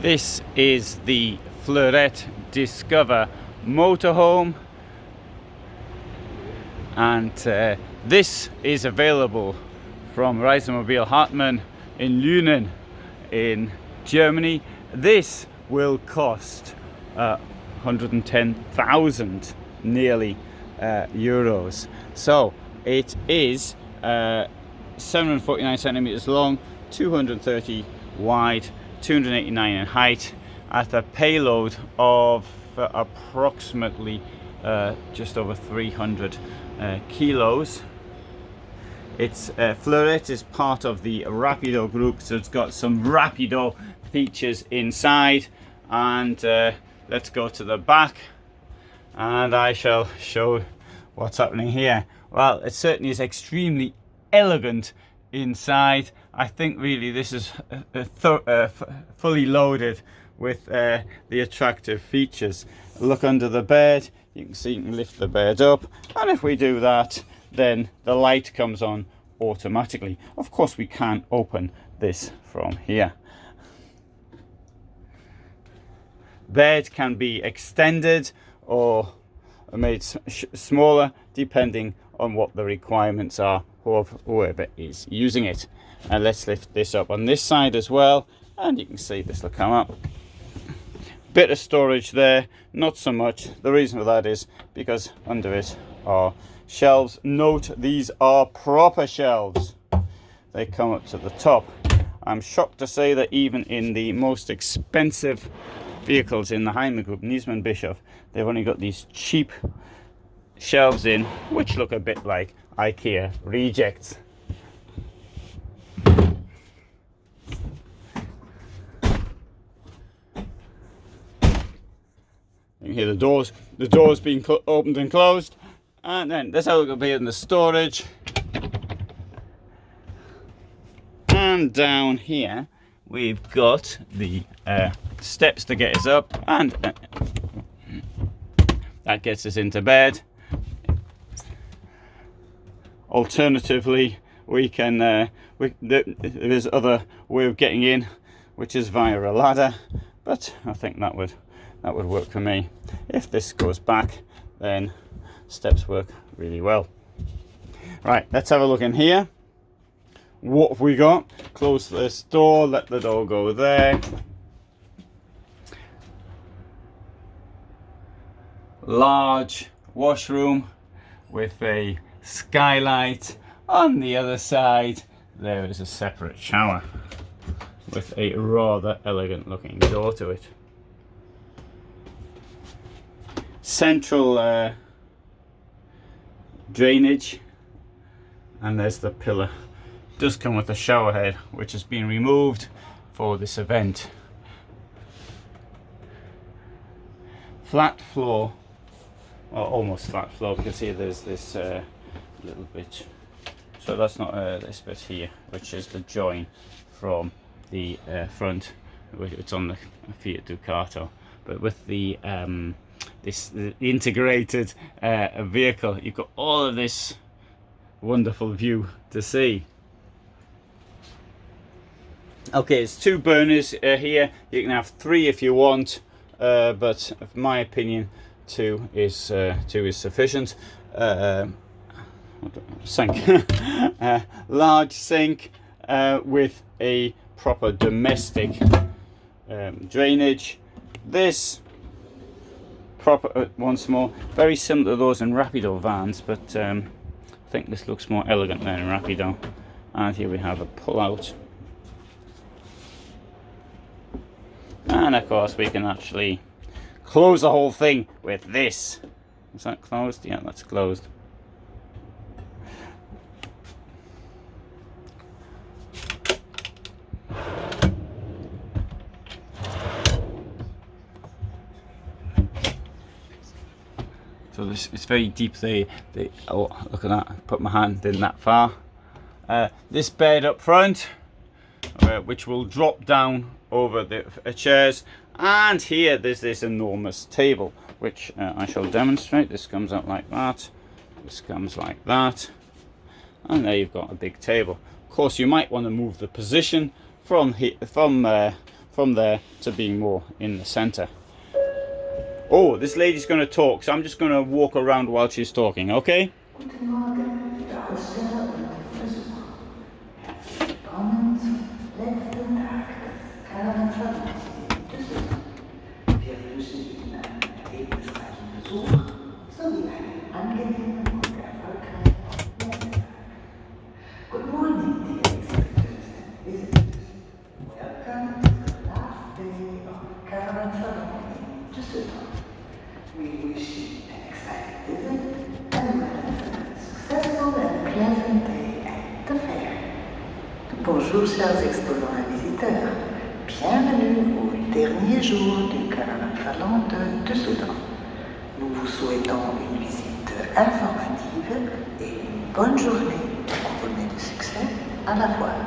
This is the Fleurette Discover motorhome, and this is available from Reisemobil Hartmann in Lünen in Germany. This will cost 110,000 nearly euros. So it is 749 centimeters long, 230 wide, 289 in height, at a payload of approximately just over 300 kilos. It's Fleurette is part of the Rapido group, so it's got some Rapido features inside. And let's go to the back and I shall show what's happening here. Well, it certainly is extremely elegant inside. I think really this is fully loaded with the attractive features. Look under the bed, you can see you can lift the bed up, and if we do that, then the light comes on automatically. Of course, we can't open this from here. Bed can be extended or made smaller depending on what the requirements are of whoever is using it. And let's lift this up on this side as well, and you can see this will come up. Bit of storage there, not so much. The reason for that is because under it are shelves. Note, these are proper shelves. They come up to the top. I'm shocked to say that even in the most expensive vehicles in the Hymer group, Niesmann, Bischoff, they've only got these cheap shelves in, which look a bit like IKEA rejects. You can hear the doors being opened and closed, and then that's how it will be in the storage. And down here we've got the steps to get us up, and that gets us into bed. Alternatively, we can there is other way of getting in, which is via a ladder, but I think that would work for me. If this goes back, then steps work really well. Right, let's have a look in here. What have we got? Close this door, let the door go there. Large washroom with a skylight. On the other side there is a separate shower with a rather elegant looking door to it. Central drainage, and there's the pillar. It does come with a shower head, which has been removed for this event. Flat floor, or almost flat floor, because here there's this little bit, so that's not this bit here, which is the join from the front. It's on the Fiat Ducato, but with the this integrated vehicle, you've got all of this wonderful view to see. Okay, it's 2 burners here. You can have 3 if you want, but in my opinion 2 is sufficient. Sink. Large sink with a proper domestic drainage. This proper, once more, very similar to those in Rapido vans, but I think this looks more elegant than in Rapido. And here we have a pull out, and of course we can actually close the whole thing with this. Is that closed? Yeah, that's closed. So this is very deep. Oh, look at that! I put my hand in that far. This bed up front, which will drop down over the chairs, and here there's this enormous table, which I shall demonstrate. This comes out like that. This comes like that, and there you've got a big table. Of course, you might want to move the position from from there to being more in the center. Oh, this lady's going to talk, so I'm just going to walk around while she's talking, okay? Guten Morgen, der Aussteller und Besucher. Willkommen zum letzten Tag des Caravansalons in Düsseldorf. Wir wünschen Ihnen einen erlebnisreichen Besuch sowie einen angenehmen und erfolgreichen Lebenstag. Good morning, dear visitors and visitors. Welcome to the last day of the Caravansalon in Düsseldorf. We wish you an exciting visit as well as a successful and pleasant day at the fair. Bonjour chers exposants et visiteurs. Bienvenue au dernier jour du Caravansalon de Düsseldorf. Nous vous souhaitons une visite informative et une bonne journée couronnée de succès à la foire.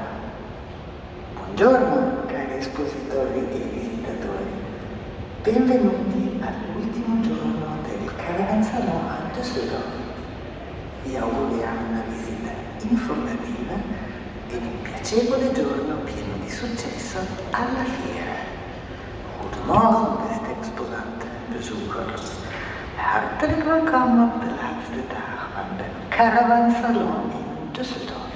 Buongiorno cari espositori e visitatori. Benvenuti all'ultimo giorno del Caravansalon a Düsseldorf. Vi auguriamo una visita informativa e un piacevole giorno pieno di successo alla fiera. Guten Morgen, beste Exposanten en bezoekers. Hartelijk welkom op de laatste dag van de Caravansalon in Düsseldorf.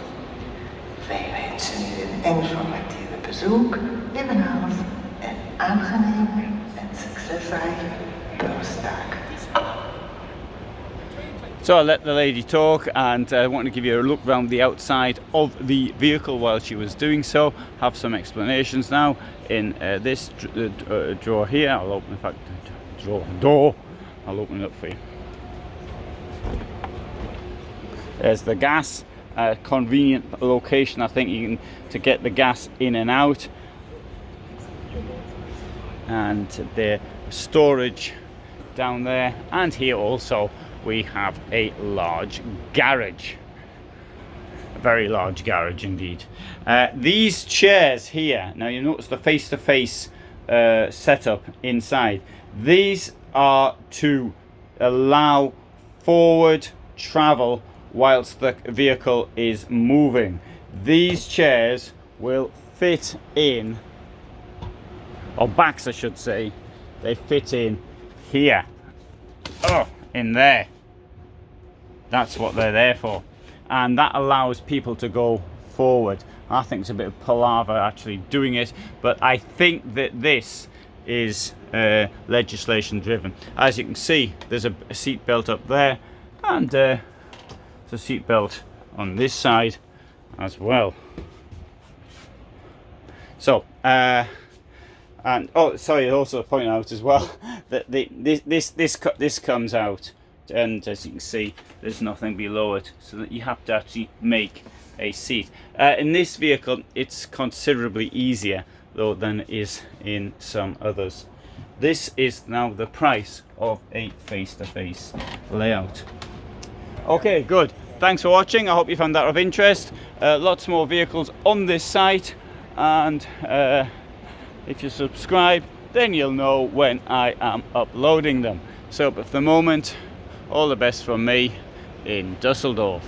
Wij wensen u een informatieve bezoek, evenals een aangename en succesrijke Bürstner. So I let the lady talk, and I want to give you a look around the outside of the vehicle while she was doing so. Have some explanations now in this drawer here. I'll open, in fact, door. I'll open it up for you. There's the gas, convenient location, I think, you can to get the gas in and out, and the storage down there, and here also we have a large garage, a very large garage indeed. These chairs here, now you notice the face-to-face setup inside. These are to allow forward travel whilst the vehicle is moving. These chairs will fit in, or backs I should say, they fit in here. Oh, in there. That's what they're there for, and that allows people to go forward. I think it's a bit of palaver actually doing it, but I think that this is legislation driven. As you can see, there's a seat belt up there, and there's a seat belt on this side as well. So and oh, sorry, also point out as well that this comes out, and as you can see, there's nothing below it, so that you have to actually make a seat. In this vehicle, it's considerably easier though than it is in some others. This is now the price of a face-to-face layout. Okay, good. Thanks for watching. I hope you found that of interest. Lots more vehicles on this site, and if you subscribe, then you'll know when I am uploading them. So, but for the moment, all the best from me in Düsseldorf.